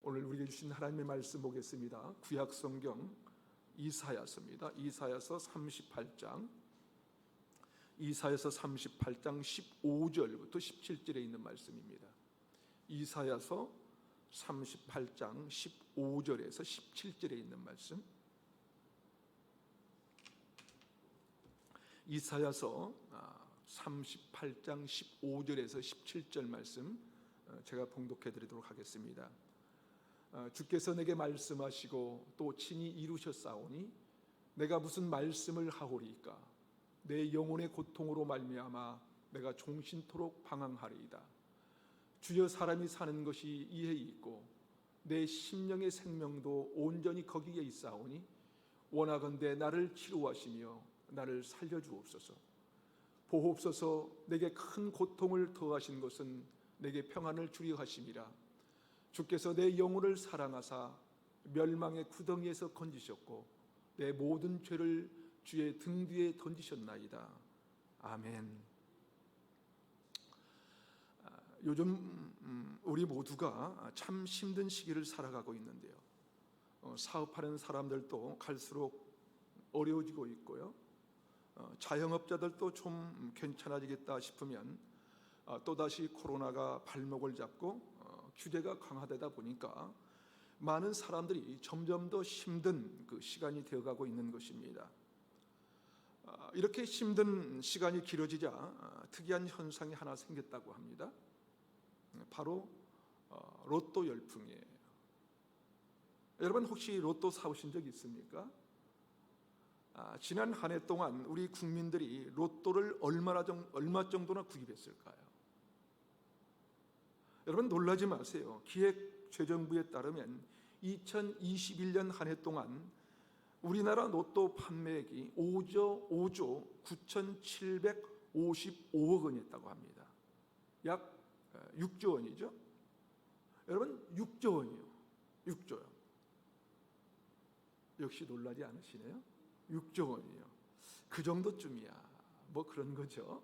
오늘 우리에게 주신 하나님의 말씀 보겠습니다. 구약 성경 이사야서입니다. 이사야서 38장 15절부터 17절에 있는 말씀입니다. 이사야서 38장 15절에서 17절에 있는 말씀. 이사야서 38장 15절에서 17절 말씀 제가 봉독해 드리도록 하겠습니다. 주께서 내게 말씀하시고 또 친히 이루셨사오니 내가 무슨 말씀을 하오리이까. 내 영혼의 고통으로 말미암아 내가 종신토록 방황하리이다. 주여, 사람이 사는 것이 이에 있고 내 심령의 생명도 온전히 거기에 있사오니 원하건대 나를 치료하시며 나를 살려주옵소서. 보옵소서. 내게 큰 고통을 더하신 것은 내게 평안을 주려 하심이라. 주께서 내 영혼을 사랑하사 멸망의 구덩이에서 건지셨고 내 모든 죄를 주의 등 뒤에 던지셨나이다. 아멘. 요즘 우리 모두가 참 힘든 시기를 살아가고 있는데요. 사업하는 사람들도 갈수록 어려워지고 있고요. 자영업자들도 좀 괜찮아지겠다 싶으면 또다시 코로나가 발목을 잡고 규제가 강화되다 보니까 많은 사람들이 점점 더 힘든 그 시간이 되어가고 있는 것입니다. 이렇게 힘든 시간이 길어지자 특이한 현상이 하나 생겼다고 합니다. 바로 로또 열풍이에요. 여러분, 혹시 로또 사오신 적 있습니까? 지난 한 해 동안 우리 국민들이 로또를 얼마 정도나 구입했을까요? 여러분, 놀라지 마세요. 기획재정부에 따르면 2021년 한 해 동안 우리나라 로또 판매액이 5조 9,755억 원이었다고 합니다. 약 6조 원이죠. 여러분, 6조 원이요. 6조요. 역시 놀라지 않으시네요. 6조 원이요. 그 정도쯤이야. 뭐 그런 거죠.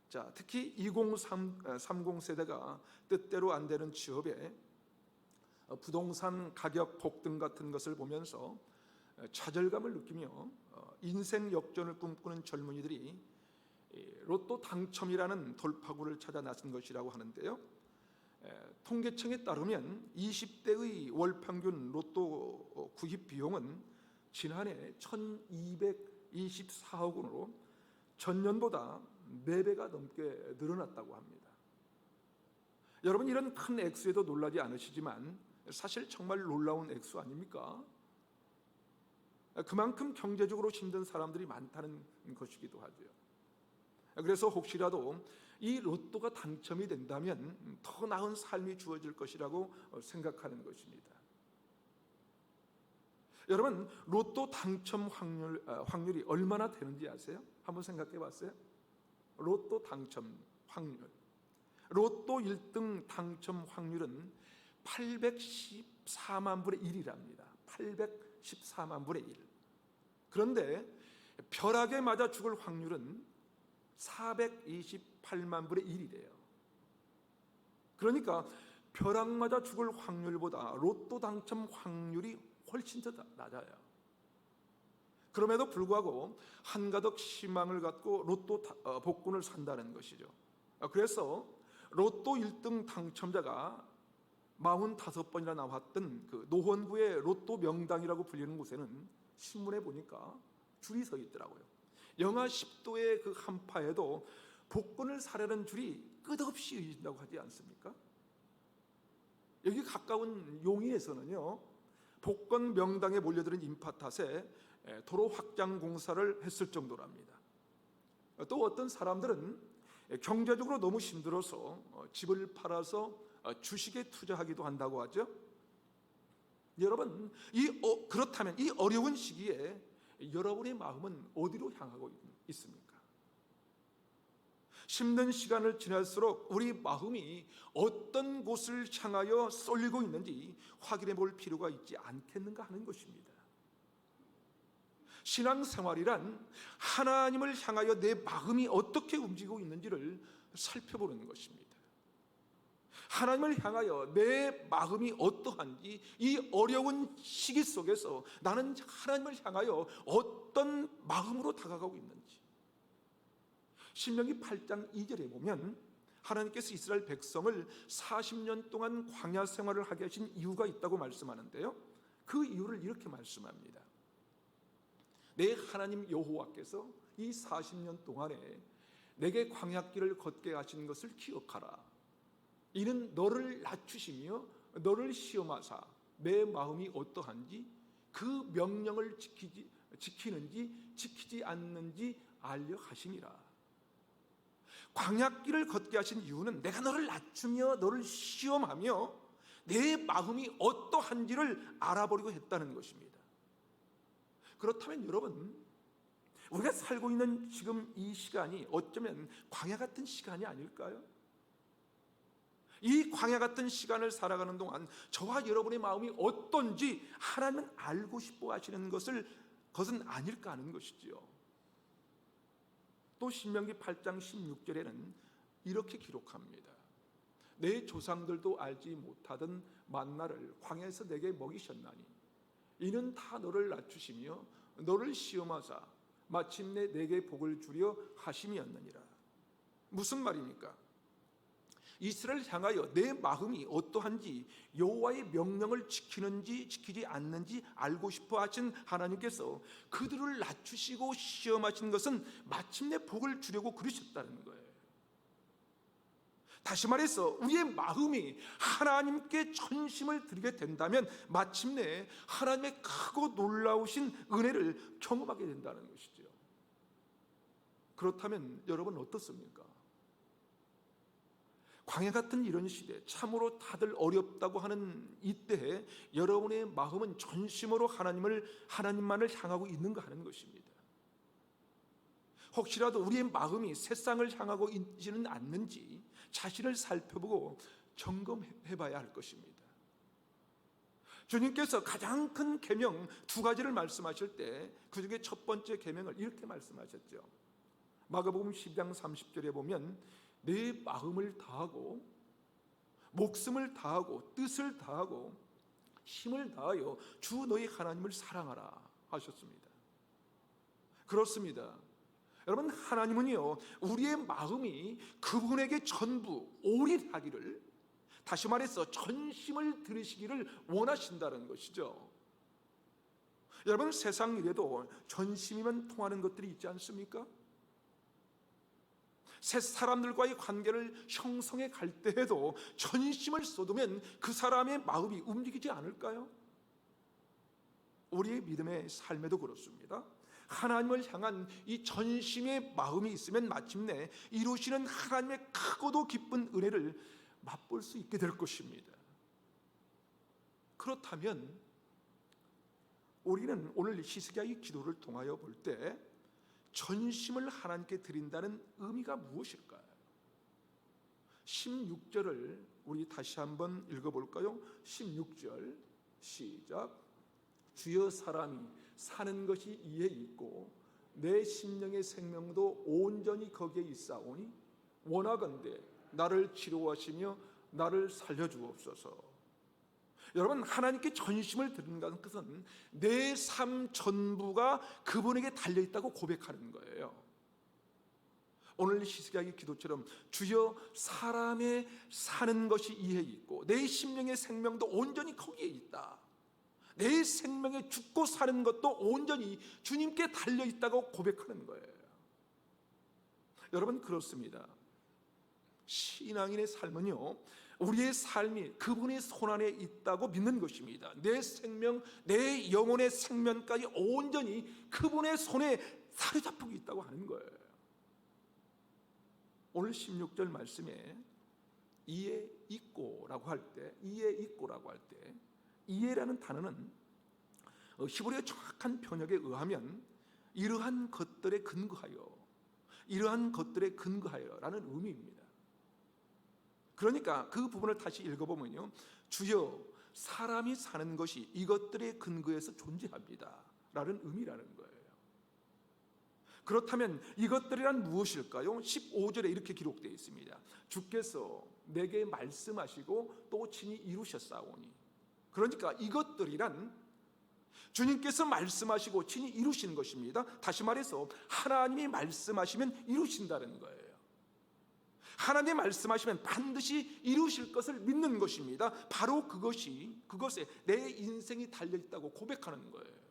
자, 특히 2030 세대가 뜻대로 안 되는 취업에 부동산 가격 폭등 같은 것을 보면서 좌절감을 느끼며 인생 역전을 꿈꾸는 젊은이들이 로또 당첨이라는 돌파구를 찾아 나선 것이라고 하는데요. 통계청에 따르면 20대의 월 평균 로또 구입 비용은 지난해 1,224억 원으로 전년보다 4배가 넘게 늘어났다고 합니다. 여러분, 이런 큰 액수에도 놀라지 않으시지만 사실 정말 놀라운 액수 아닙니까? 그만큼 경제적으로 힘든 사람들이 많다는 것이기도 하죠. 그래서 혹시라도 이 로또가 당첨이 된다면 더 나은 삶이 주어질 것이라고 생각하는 것입니다. 여러분, 로또 당첨 확률이 얼마나 되는지 아세요? 한번 생각해 봤어요? 로또 당첨 확률. 로또 1등 당첨 확률은 814만 분의 1이랍니다. 814만 분의 1. 그런데 벼락에 맞아 죽을 확률은 428만 분의 1이래요. 그러니까 벼락 맞아 죽을 확률보다 로또 당첨 확률이 훨씬 더 낮아요. 그럼에도 불구하고 한가득 희망을 갖고 로또 복권을 산다는 것이죠. 그래서 로또 1등 당첨자가 45번이나 나왔던 그 노원구의 로또 명당이라고 불리는 곳에는 신문에 보니까 줄이 서 있더라고요. 영하 10도의 그 한파에도 복권을 사려는 줄이 끝없이 이어진다고 하지 않습니까? 여기 가까운 용인에서는요, 복권 명당에 몰려드는 인파 탓에 도로 확장 공사를 했을 정도랍니다. 또 어떤 사람들은 경제적으로 너무 힘들어서 집을 팔아서 주식에 투자하기도 한다고 하죠. 여러분, 그렇다면 이 어려운 시기에 여러분의 마음은 어디로 향하고 있습니까? 힘든 시간을 지날수록 우리 마음이 어떤 곳을 향하여 쏠리고 있는지 확인해 볼 필요가 있지 않겠는가 하는 것입니다. 신앙생활이란 하나님을 향하여 내 마음이 어떻게 움직이고 있는지를 살펴보는 것입니다. 하나님을 향하여 내 마음이 어떠한지, 이 어려운 시기 속에서 나는 하나님을 향하여 어떤 마음으로 다가가고 있는지. 신명기 8장 2절에 보면 하나님께서 이스라엘 백성을 40년 동안 광야 생활을 하게 하신 이유가 있다고 말씀하는데요, 그 이유를 이렇게 말씀합니다. 내 하나님 여호와께서 이 40년 동안에 내게 광야길을 걷게 하신 것을 기억하라. 이는 너를 낮추시며 너를 시험하사 내 마음이 어떠한지 그 명령을 지키는지 지키지 않는지 알려 하심이라. 광야길을 걷게 하신 이유는 내가 너를 낮추며 너를 시험하며 내 마음이 어떠한지를 알아보려고 했다는 것입니다. 그렇다면 여러분, 우리가 살고 있는 지금 이 시간이 어쩌면 광야 같은 시간이 아닐까요? 이 광야 같은 시간을 살아가는 동안 저와 여러분의 마음이 어떤지 하나님은 알고 싶어 하시는 것은 아닐까 하는 것이지요. 또 신명기 8장 16절에는 이렇게 기록합니다. 내 조상들도 알지 못하던 만나를 광야에서 내게 먹이셨나니 이는 다 너를 낮추시며 너를 시험하사 마침내 내게 복을 주려 하심이었느니라. 무슨 말입니까? 이스라엘을 향하여 내 마음이 어떠한지, 여호와의 명령을 지키는지 지키지 않는지 알고 싶어 하신 하나님께서 그들을 낮추시고 시험하신 것은 마침내 복을 주려고 그러셨다는 거예요. 다시 말해서 우리의 마음이 하나님께 전심을 드리게 된다면 마침내 하나님의 크고 놀라우신 은혜를 경험하게 된다는 것이죠. 그렇다면 여러분 어떻습니까? 광야 같은 이런 시대, 참으로 다들 어렵다고 하는 이때에 여러분의 마음은 전심으로 하나님만을 향하고 있는가 하는 것입니다. 혹시라도 우리의 마음이 세상을 향하고 있지는 않는지 자신을 살펴보고 점검해 봐야 할 것입니다. 주님께서 가장 큰 계명 2가지를 말씀하실 때 그중에 첫 번째 계명을 이렇게 말씀하셨죠. 마가복음 12장 30절에 보면 내 마음을 다하고 목숨을 다하고 뜻을 다하고 힘을 다하여 주 너희 하나님을 사랑하라 하셨습니다. 그렇습니다. 여러분, 하나님은요 우리의 마음이 그분에게 전부 올인하기를, 다시 말해서 전심을 들이시기를 원하신다는 것이죠. 여러분, 세상 일에도 전심이면 통하는 것들이 있지 않습니까? 새 사람들과의 관계를 형성해 갈 때에도 전심을 쏟으면 그 사람의 마음이 움직이지 않을까요? 우리의 믿음의 삶에도 그렇습니다. 하나님을 향한 이 전심의 마음이 있으면 마침내 이루시는 하나님의 크고도 기쁜 은혜를 맛볼 수 있게 될 것입니다. 그렇다면 우리는 오늘 히스기야의 기도를 통하여 볼 때 전심을 하나님께 드린다는 의미가 무엇일까요? 16절을 우리 다시 한번 읽어볼까요? 16절 시작. 주여 사람이 사는 것이 이에 있고 내 심령의 생명도 온전히 거기에 있사오니 원하건대 나를 치료하시며 나를 살려주옵소서. 여러분, 하나님께 전심을 드린다는 것은 내 삶 전부가 그분에게 달려있다고 고백하는 거예요. 오늘 히스기야의 기도처럼 주여 사람의 사는 것이 이에 있고 내 심령의 생명도 온전히 거기에 있다. 내 생명에 죽고 사는 것도 온전히 주님께 달려있다고 고백하는 거예요. 여러분, 그렇습니다. 신앙인의 삶은요 우리의 삶이 그분의 손안에 있다고 믿는 것입니다. 내 생명, 내 영혼의 생명까지 온전히 그분의 손에 사로잡히고 있다고 하는 거예요. 오늘 16절 말씀에 이에 있고라고 할 때, 이에라는 단어는 히브리어 정확한 번역에 의하면 이러한 것들에 근거하여라는 의미입니다. 그러니까 그 부분을 다시 읽어보면요, 주여 사람이 사는 것이 이것들의 근거에서 존재합니다 라는 의미라는 거예요. 그렇다면 이것들이란 무엇일까요? 15절에 이렇게 기록되어 있습니다. 주께서 내게 말씀하시고 또 친히 이루셨사오니. 그러니까 이것들이란 주님께서 말씀하시고 친히 이루시는 것입니다. 다시 말해서 하나님이 말씀하시면 이루신다는 거예요. 하나님이 말씀하시면 반드시 이루실 것을 믿는 것입니다. 바로 그것에 내 인생이 달려있다고 고백하는 거예요.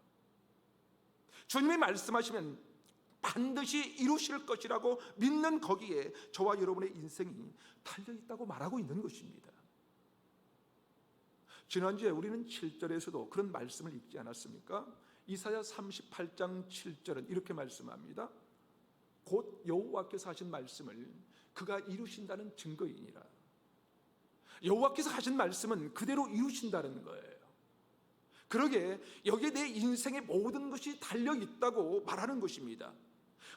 주님이 말씀하시면 반드시 이루실 것이라고 믿는 거기에 저와 여러분의 인생이 달려있다고 말하고 있는 것입니다. 지난주에 우리는 7절에서도 그런 말씀을 읽지 않았습니까? 이사야 38장 7절은 이렇게 말씀합니다. 곧 여호와께서 하신 말씀을 그가 이루신다는 증거이니라. 여호와께서 하신 말씀은 그대로 이루신다는 거예요. 그러게 여기에 내 인생의 모든 것이 달려있다고 말하는 것입니다.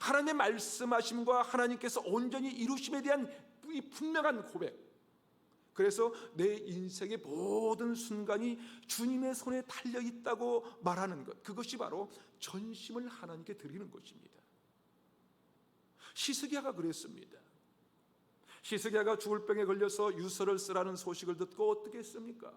하나님의 말씀하심과 하나님께서 온전히 이루심에 대한 이 분명한 고백. 그래서 내 인생의 모든 순간이 주님의 손에 달려있다고 말하는 것, 그것이 바로 전심을 하나님께 드리는 것입니다. 시스기야가 그랬습니다. 시스기야가 죽을 병에 걸려서 유서를 쓰라는 소식을 듣고 어떻게 했습니까?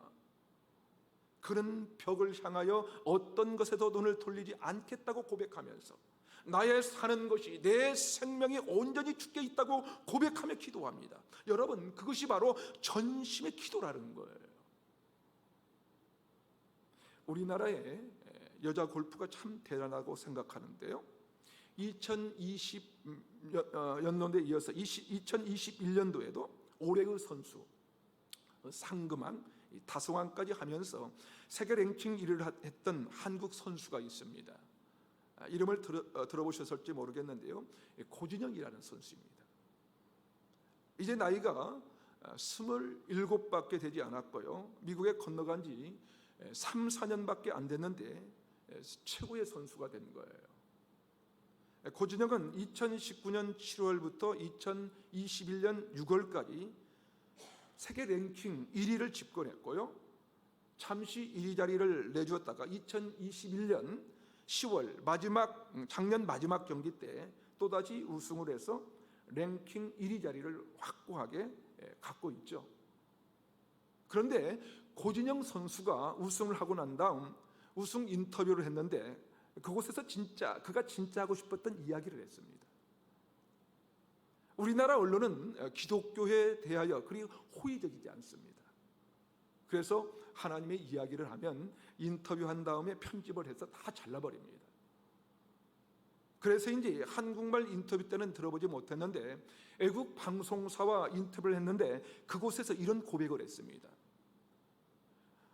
그는 벽을 향하여 어떤 것에도 눈을 돌리지 않겠다고 고백하면서 나의 사는 것이 내 생명이 온전히 주께 있다고 고백하며 기도합니다. 여러분, 그것이 바로 전심의 기도라는 거예요. 우리나라의 여자 골프가 참 대단하다고 생각하는데요, 2020년도에 이어서 2021년도에도 올해의 선수 상금왕, 다성왕까지 하면서 세계 랭킹 1위를 했던 한국 선수가 있습니다. 이름을 들어보셨을지 모르겠는데요, 고진영이라는 선수입니다. 이제 나이가 27밖에 되지 않았고요, 미국에 건너간 지 3, 4년밖에 안 됐는데 최고의 선수가 된 거예요. 고진영은 2019년 7월부터 2021년 6월까지 세계 랭킹 1위를 집권했고요, 잠시 1위 자리를 내주었다가 2021년 10월 작년 마지막 경기 때 또다시 우승을 해서 랭킹 1위 자리를 확고하게 갖고 있죠. 그런데 고진영 선수가 우승을 하고 난 다음 우승 인터뷰를 했는데 그곳에서 그가 진짜 하고 싶었던 이야기를 했습니다. 우리나라 언론은 기독교에 대하여 그리 호의적이지 않습니다. 그래서 하나님의 이야기를 하면 인터뷰한 다음에 편집을 해서 다 잘라버립니다. 그래서 이제 한국말 인터뷰 때는 들어보지 못했는데 외국 방송사와 인터뷰를 했는데 그곳에서 이런 고백을 했습니다.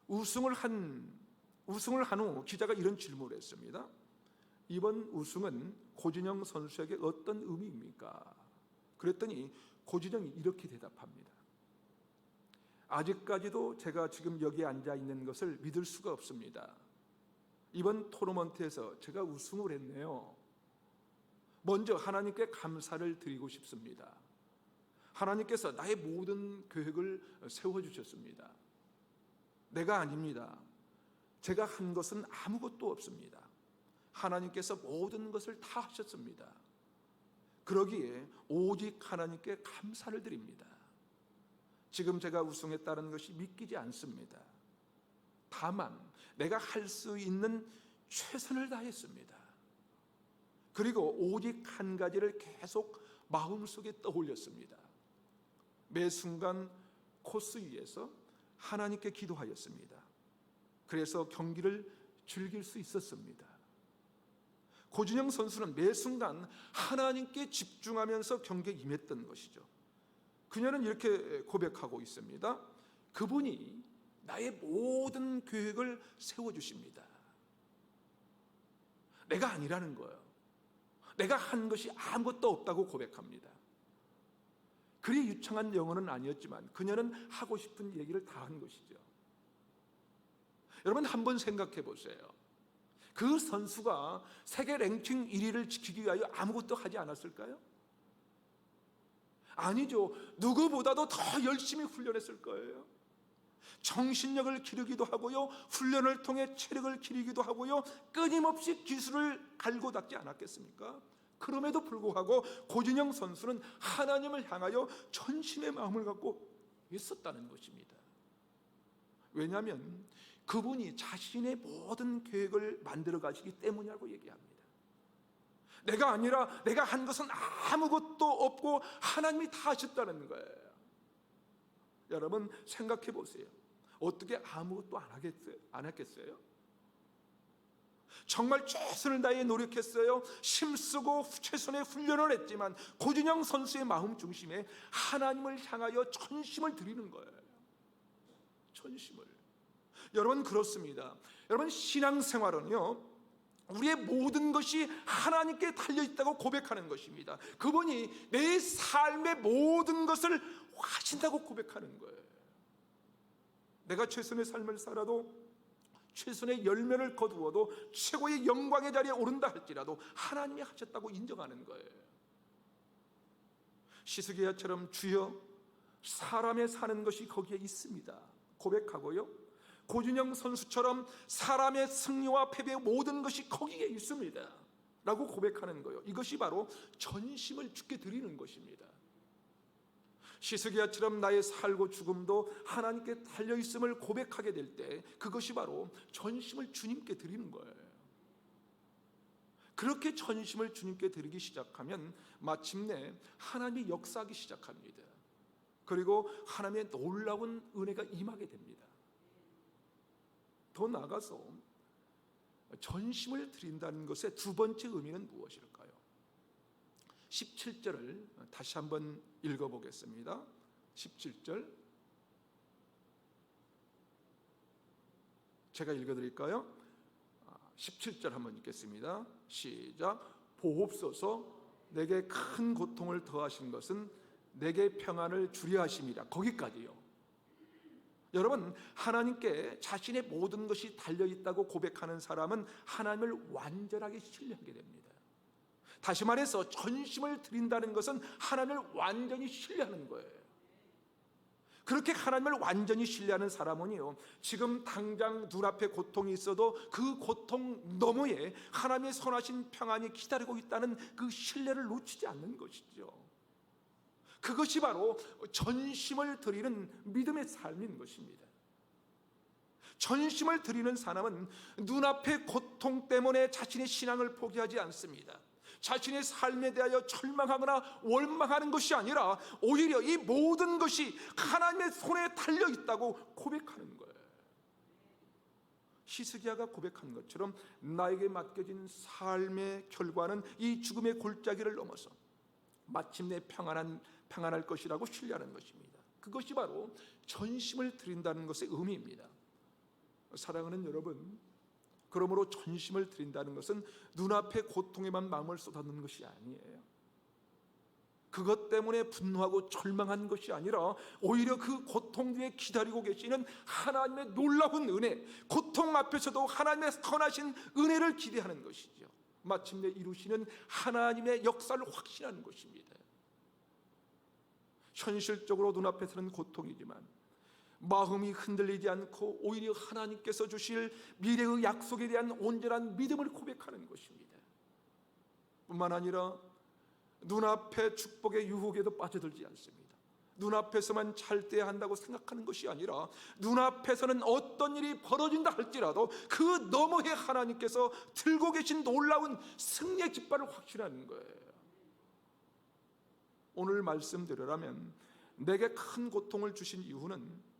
우승을 한 후 기자가 이런 질문을 했습니다. 이번 우승은 고진영 선수에게 어떤 의미입니까? 그랬더니 고진영이 이렇게 대답합니다. 아직까지도 제가 지금 여기에 앉아 있는 것을 믿을 수가 없습니다. 이번 토너먼트에서 제가 우승을 했네요. 먼저 하나님께 감사를 드리고 싶습니다. 하나님께서 나의 모든 계획을 세워주셨습니다. 내가 아닙니다. 제가 한 것은 아무것도 없습니다. 하나님께서 모든 것을 다 하셨습니다. 그러기에 오직 하나님께 감사를 드립니다. 지금 제가 우승했다는 것이 믿기지 않습니다. 다만 내가 할 수 있는 최선을 다했습니다. 그리고 오직 한 가지를 계속 마음속에 떠올렸습니다. 매 순간 코스 위에서 하나님께 기도하였습니다. 그래서 경기를 즐길 수 있었습니다. 고진영 선수는 매 순간 하나님께 집중하면서 경기에 임했던 것이죠. 그녀는 이렇게 고백하고 있습니다. 그분이 나의 모든 계획을 세워주십니다. 내가 아니라는 거예요. 내가 한 것이 아무것도 없다고 고백합니다. 그리 유창한 영어는 아니었지만 그녀는 하고 싶은 얘기를 다 한 것이죠. 여러분, 한번 생각해 보세요. 그 선수가 세계 랭킹 1위를 지키기 위하여 아무것도 하지 않았을까요? 아니죠. 누구보다도 더 열심히 훈련했을 거예요. 정신력을 기르기도 하고요, 훈련을 통해 체력을 기르기도 하고요, 끊임없이 기술을 갈고 닦지 않았겠습니까? 그럼에도 불구하고 고진영 선수는 하나님을 향하여 전심의 마음을 갖고 있었다는 것입니다. 왜냐하면 그분이 자신의 모든 계획을 만들어 가시기 때문이라고 얘기합니다. 내가 아니라 내가 한 것은 아무것도 없고 하나님이 다 하셨다는 거예요. 여러분 생각해 보세요. 어떻게 아무것도 안 했겠어요? 정말 최선을 다해 노력했어요. 힘쓰고 최선의 훈련을 했지만 고진영 선수의 마음 중심에 하나님을 향하여 전심을 드리는 거예요. 전심을. 여러분 그렇습니다. 여러분 신앙생활은요, 우리의 모든 것이 하나님께 달려있다고 고백하는 것입니다. 그분이 내 삶의 모든 것을 하신다고 고백하는 거예요. 내가 최선의 삶을 살아도, 최선의 열매를 거두어도, 최고의 영광의 자리에 오른다 할지라도 하나님이 하셨다고 인정하는 거예요. 시스기야처럼 주여 사람의 사는 것이 거기에 있습니다 고백하고요, 고진영 선수처럼 사람의 승리와 패배의 모든 것이 거기에 있습니다 라고 고백하는 거예요. 이것이 바로 전심을 주께 드리는 것입니다. 시스기야처럼 나의 살고 죽음도 하나님께 달려있음을 고백하게 될 때 그것이 바로 전심을 주님께 드리는 거예요. 그렇게 전심을 주님께 드리기 시작하면 마침내 하나님이 역사하기 시작합니다. 그리고 하나님의 놀라운 은혜가 임하게 됩니다. 더 나아가서 전심을 드린다는 것의 두 번째 의미는 무엇일까요? 17절을 다시 한번 읽어보겠습니다. 17절 제가 읽어드릴까요? 17절 한번 읽겠습니다. 시작. 보옵소서 내게 큰 고통을 더하신 것은 내게 평안을 주려 하심이라. 거기까지요. 여러분 하나님께 자신의 모든 것이 달려있다고 고백하는 사람은 하나님을 완전하게 신뢰하게 됩니다. 다시 말해서 전심을 드린다는 것은 하나님을 완전히 신뢰하는 거예요. 그렇게 하나님을 완전히 신뢰하는 사람은요, 지금 당장 눈앞에 고통이 있어도 그 고통 너머에 하나님의 선하신 평안이 기다리고 있다는 그 신뢰를 놓치지 않는 것이죠. 그것이 바로 전심을 드리는 믿음의 삶인 것입니다. 전심을 드리는 사람은 눈앞의 고통 때문에 자신의 신앙을 포기하지 않습니다. 자신의 삶에 대하여 절망하거나 원망하는 것이 아니라 오히려 이 모든 것이 하나님의 손에 달려있다고 고백하는 거예요. 히스기야가 고백한 것처럼 나에게 맡겨진 삶의 결과는 이 죽음의 골짜기를 넘어서 마침내 평안할 것이라고 신뢰하는 것입니다. 그것이 바로 전심을 드린다는 것의 의미입니다. 사랑하는 여러분, 그러므로 전심을 드린다는 것은 눈앞의 고통에만 마음을 쏟아놓는 것이 아니에요. 그것 때문에 분노하고 절망한 것이 아니라 오히려 그 고통 뒤에 기다리고 계시는 하나님의 놀라운 은혜, 고통 앞에서도 하나님의 선하신 은혜를 기대하는 것이죠. 마침내 이루시는 하나님의 역사를 확신하는 것입니다. 현실적으로 눈앞에서는 고통이지만 마음이 흔들리지 않고 오히려 하나님께서 주실 미래의 약속에 대한 온전한 믿음을 고백하는 것입니다. 뿐만 아니라 눈앞의 축복의 유혹에도 빠져들지 않습니다. 눈앞에서만 잘 돼야 한다고 생각하는 것이 아니라 눈앞에서는 어떤 일이 벌어진다 할지라도 그 너머에 하나님께서 들고 계신 놀라운 승리의 깃발을 확신하는 거예요. 오늘 말씀드리라면 내게 큰 고통을 주신 이유는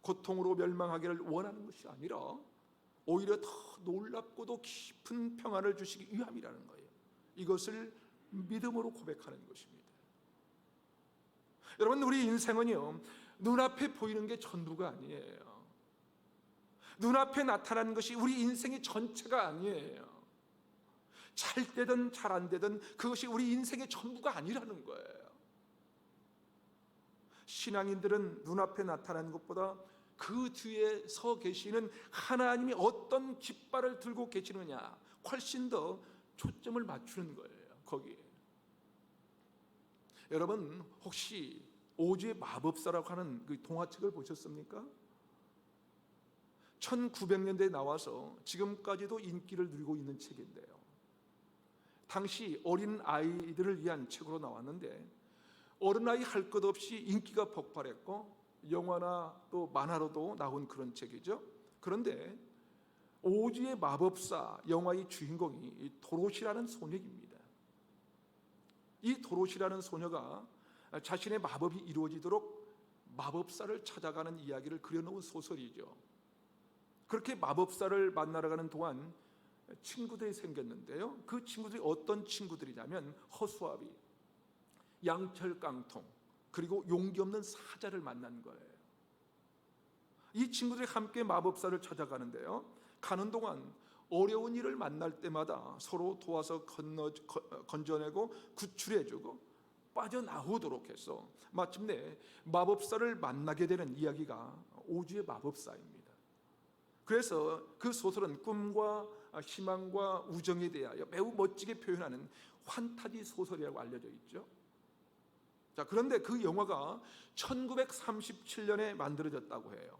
고통으로 멸망하기를 원하는 것이 아니라 오히려 더 놀랍고도 깊은 평안을 주시기 위함이라는 거예요. 이것을 믿음으로 고백하는 것입니다. 여러분 우리 인생은요, 눈앞에 보이는 게 전부가 아니에요. 눈앞에 나타나는 것이 우리 인생의 전체가 아니에요. 잘 되든 잘 안 되든 그것이 우리 인생의 전부가 아니라는 거예요. 신앙인들은 눈앞에 나타나는 것보다 그 뒤에 서 계시는 하나님이 어떤 깃발을 들고 계시느냐 훨씬 더 초점을 맞추는 거예요. 거기에. 여러분 혹시 오즈의 마법사라고 하는 그 동화책을 보셨습니까? 1900년대에 나와서 지금까지도 인기를 누리고 있는 책인데요, 당시 어린 아이들을 위한 책으로 나왔는데 어른아이 할 것 없이 인기가 폭발했고 영화나 또 만화로도 나온 그런 책이죠. 그런데 오즈의 마법사 영화의 주인공이 도로시라는 소녀입니다. 이 도로시라는 소녀가 자신의 마법이 이루어지도록 마법사를 찾아가는 이야기를 그려놓은 소설이죠. 그렇게 마법사를 만나러 가는 동안 친구들이 생겼는데요. 그 친구들이 어떤 친구들이냐면 허수아비, 양철깡통, 그리고 용기 없는 사자를 만난 거예요. 이 친구들이 함께 마법사를 찾아가는데요. 가는 동안 어려운 일을 만날 때마다 서로 도와서 건져내고 구출해주고 빠져나오도록 해서 마침내 마법사를 만나게 되는 이야기가 오즈의 마법사입니다. 그래서 그 소설은 꿈과 희망과 우정에 대하여 매우 멋지게 표현하는 환타지 소설이라고 알려져 있죠. 자, 그런데 그 영화가 1937년에 만들어졌다고 해요.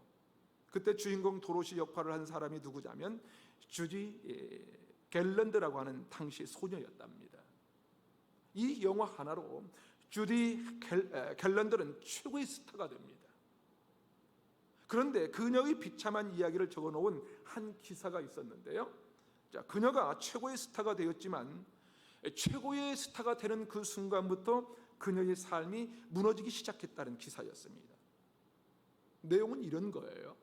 그때 주인공 도로시 역할을 한 사람이 누구냐면 주디 갤런드라고 하는 당시 소녀였답니다. 이 영화 하나로 주디 갤런드는 최고의 스타가 됩니다. 그런데 그녀의 비참한 이야기를 적어놓은 한 기사가 있었는데요. 자, 그녀가 최고의 스타가 되었지만 최고의 스타가 되는 그 순간부터 그녀의 삶이 무너지기 시작했다는 기사였습니다. 내용은 이런 거예요.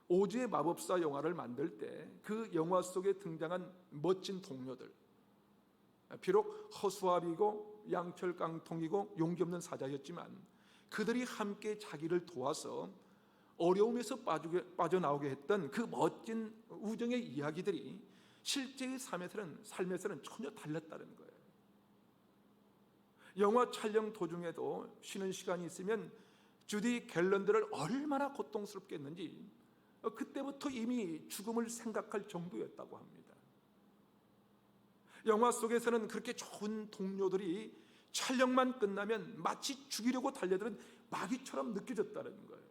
오즈의 마법사 영화를 만들 때 그 영화 속에 등장한 멋진 동료들, 비록 허수아비고 양철깡통이고 용기 없는 사자였지만 그들이 함께 자기를 도와서 어려움에서 빠져나오게 했던 그 멋진 우정의 이야기들이 실제의 삶에서는 전혀 달랐다는 거예요. 영화 촬영 도중에도 쉬는 시간이 있으면 주디 갤런드를 얼마나 고통스럽게 했는지 그때부터 이미 죽음을 생각할 정도였다고 합니다. 영화 속에서는 그렇게 좋은 동료들이 촬영만 끝나면 마치 죽이려고 달려드는 마귀처럼 느껴졌다는 거예요.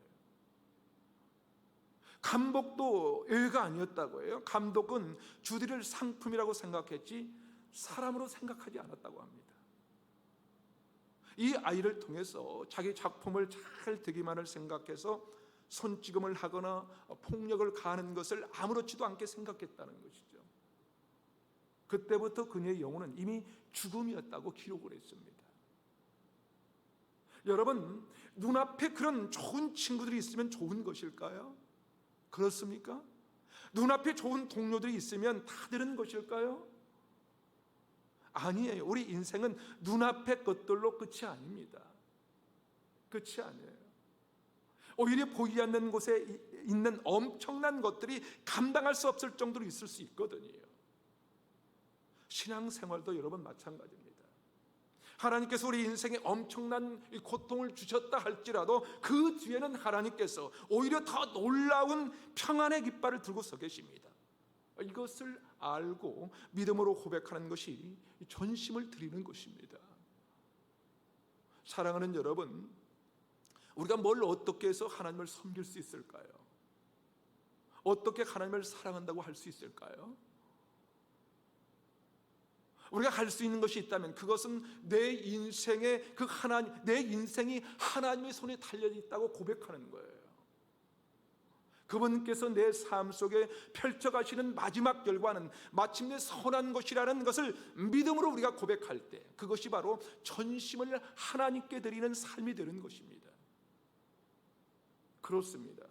감독도 애가 아니었다고 해요. 감독은 주디를 상품이라고 생각했지 사람으로 생각하지 않았다고 합니다. 이 아이를 통해서 자기 작품을 잘 되기만을 생각해서 손찌검을 하거나 폭력을 가하는 것을 아무렇지도 않게 생각했다는 것이죠. 그때부터 그녀의 영혼은 이미 죽음이었다고 기록을 했습니다. 여러분, 눈앞에 그런 좋은 친구들이 있으면 좋은 것일까요? 그렇습니까? 눈앞에 좋은 동료들이 있으면 다 되는 것일까요? 아니에요. 우리 인생은 눈앞의 것들로 끝이 아닙니다. 끝이 아니에요. 오히려 보이지 않는 곳에 있는 엄청난 것들이 감당할 수 없을 정도로 있을 수 있거든요. 신앙생활도 여러분 마찬가지입니다. 하나님께서 우리 인생에 엄청난 고통을 주셨다 할지라도 그 뒤에는 하나님께서 오히려 더 놀라운 평안의 깃발을 들고 서 계십니다. 이것을 알고 믿음으로 고백하는 것이 전심을 드리는 것입니다. 사랑하는 여러분, 우리가 뭘 어떻게 해서 하나님을 섬길 수 있을까요? 어떻게 하나님을 사랑한다고 할 수 있을까요? 우리가 할 수 있는 것이 있다면 그것은 내 인생의 내 인생이 하나님의 손에 달려 있다고 고백하는 거예요. 그분께서 내 삶 속에 펼쳐가시는 마지막 결과는 마침내 선한 것이라는 것을 믿음으로 우리가 고백할 때 그것이 바로 전심을 하나님께 드리는 삶이 되는 것입니다. 그렇습니다.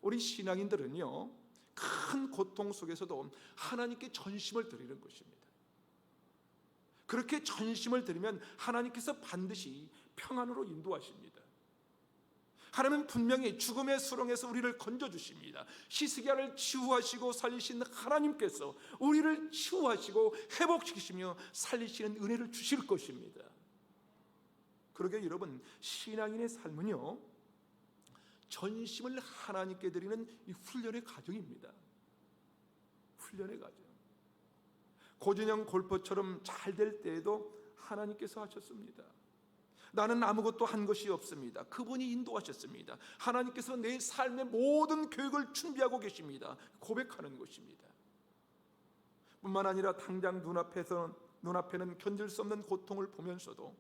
우리 신앙인들은요, 큰 고통 속에서도 하나님께 전심을 드리는 것입니다. 그렇게 전심을 드리면 하나님께서 반드시 평안으로 인도하십니다. 하나님은 분명히 죽음의 수렁에서 우리를 건져주십니다. 히스기야를 치유하시고 살리신 하나님께서 우리를 치유하시고 회복시키시며 살리시는 은혜를 주실 것입니다. 그러게 여러분, 신앙인의 삶은요, 전심을 하나님께 드리는 이 훈련의 과정입니다. 훈련의 과정. 고진영 골퍼처럼 잘 될 때에도 하나님께서 하셨습니다. 나는 아무것도 한 것이 없습니다. 그분이 인도하셨습니다. 하나님께서 내 삶의 모든 계획을 준비하고 계십니다. 고백하는 것입니다. 뿐만 아니라 당장 눈앞에는 견딜 수 없는 고통을 보면서도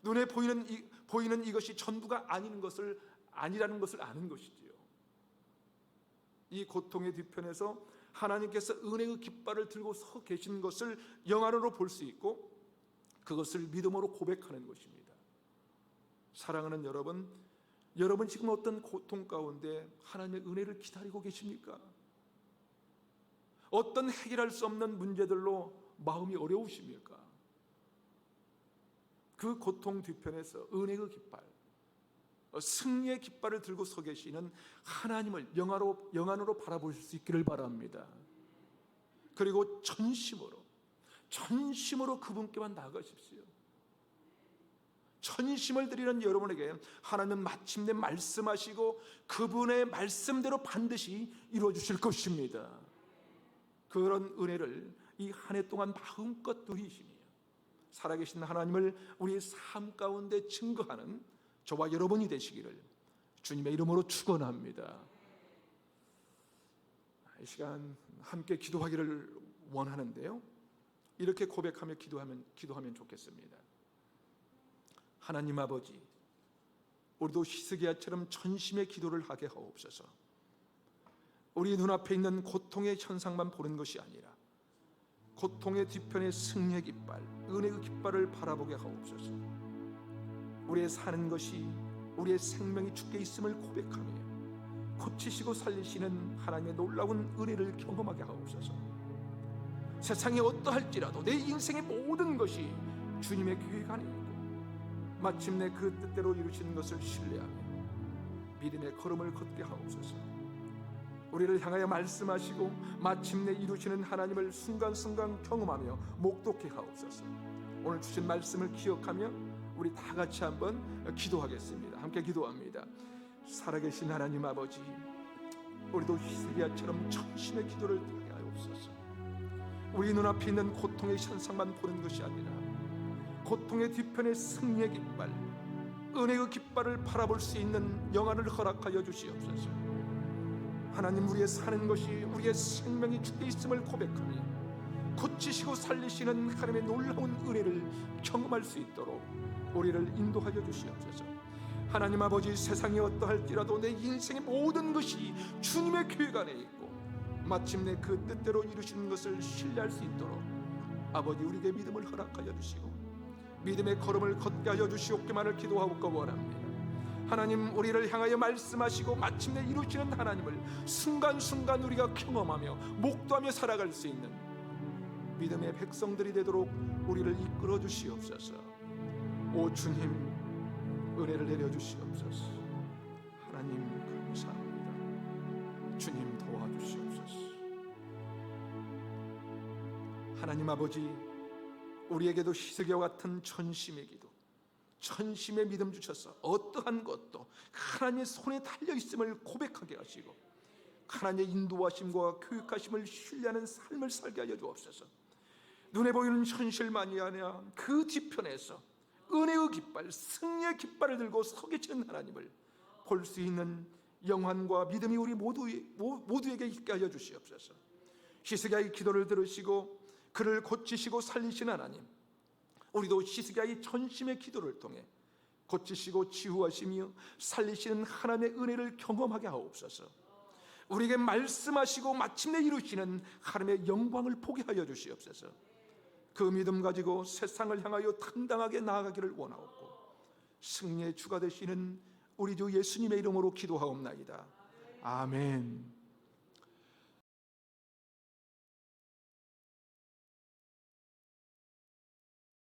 눈에 보이는 이것이 전부가 아니라는 것을 아는 것이지요. 이 고통의 뒤편에서 하나님께서 은혜의 깃발을 들고 서 계신 것을 영안으로 볼 수 있고 그것을 믿음으로 고백하는 것입니다. 사랑하는 여러분, 여러분 지금 어떤 고통 가운데 하나님의 은혜를 기다리고 계십니까? 어떤 해결할 수 없는 문제들로 마음이 어려우십니까? 그 고통 뒤편에서 은혜의 깃발, 승리의 깃발을 들고 서 계시는 하나님을 영안으로 바라보실 수 있기를 바랍니다. 그리고 전심으로 그분께만 나아가십시오. 전심을 드리는 여러분에게 하나님은 마침내 말씀하시고 그분의 말씀대로 반드시 이루어 주실 것입니다. 그런 은혜를 이 한 해 동안 마음껏 누리시며 살아계신 하나님을 우리의 삶 가운데 증거하는 저와 여러분이 되시기를 주님의 이름으로 축원합니다. 이 시간 함께 기도하기를 원하는데요, 이렇게 고백하며 기도하면 좋겠습니다. 하나님 아버지, 우리도 히스기야처럼 전심의 기도를 하게 하옵소서. 우리 눈앞에 있는 고통의 현상만 보는 것이 아니라 고통의 뒤편에 승리의 깃발, 은혜의 깃발을 바라보게 하옵소서. 우리의 사는 것이, 우리의 생명이 주께 있음을 고백하며 고치시고 살리시는 하나님의 놀라운 은혜를 경험하게 하옵소서. 세상이 어떠할지라도 내 인생의 모든 것이 주님의 계획 안에 있고 마침내 그 뜻대로 이루시는 것을 신뢰하며 믿음의 걸음을 걷게 하옵소서. 우리를 향하여 말씀하시고 마침내 이루시는 하나님을 순간순간 경험하며 목독해 하옵소서. 오늘 주신 말씀을 기억하며 우리 다 같이 한번 기도하겠습니다. 함께 기도합니다. 살아계신 하나님 아버지, 우리도 히스기야처럼 전심의 기도를 드리게 하옵소서. 우리 눈앞에 있는 고통의 현상만 보는 것이 아니라 고통의 뒤편에 승리의 깃발, 은혜의 깃발을 바라볼 수 있는 영안을 허락하여 주시옵소서. 하나님, 우리의 사는 것이, 우리의 생명이 주께 있음을 고백하며 고치시고 살리시는 하나님의 놀라운 은혜를 경험할 수 있도록 우리를 인도하여 주시옵소서. 하나님 아버지, 세상이 어떠할지라도 내 인생의 모든 것이 주님의 계획 안에 있고 마침내 그 뜻대로 이루시는 것을 신뢰할 수 있도록 아버지, 우리에게 믿음을 허락하여 주시고 믿음의 걸음을 걷게 하여 주시옵기만을 기도하고 원합니다. 하나님, 우리를 향하여 말씀하시고 마침내 이루시는 하나님을 순간순간 우리가 경험하며 목도하며 살아갈 수 있는 믿음의 백성들이 되도록 우리를 이끌어 주시옵소서. 오 주님, 은혜를 내려 주시옵소서. 하나님 감사합니다. 주님 도와주시옵소서. 하나님 아버지, 우리에게도 히스기야와 같은 전심의 기도, 전심의 믿음 주셔서 어떠한 것도 하나님의 손에 달려있음을 고백하게 하시고 하나님의 인도하심과 교육하심을 신뢰하는 삶을 살게 하여 주옵소서. 눈에 보이는 현실만이 아니라 그 뒤편에서 은혜의 깃발, 승리의 깃발을 들고 서 계시는 하나님을 볼 수 있는 영환과 믿음이 우리 모두에게 있게 하여 주시옵소서. 히스기야의 기도를 들으시고 그를 고치시고 살리신 하나님, 우리도 히스기야의 전심의 기도를 통해 고치시고 치유하시며 살리시는 하나님의 은혜를 경험하게 하옵소서. 우리에게 말씀하시고 마침내 이루시는 하나님의 영광을 보게 하여 주시옵소서. 그 믿음 가지고 세상을 향하여 당당하게 나아가기를 원하옵고 승리의 주가 되시는 우리 주 예수님의 이름으로 기도하옵나이다. 아멘.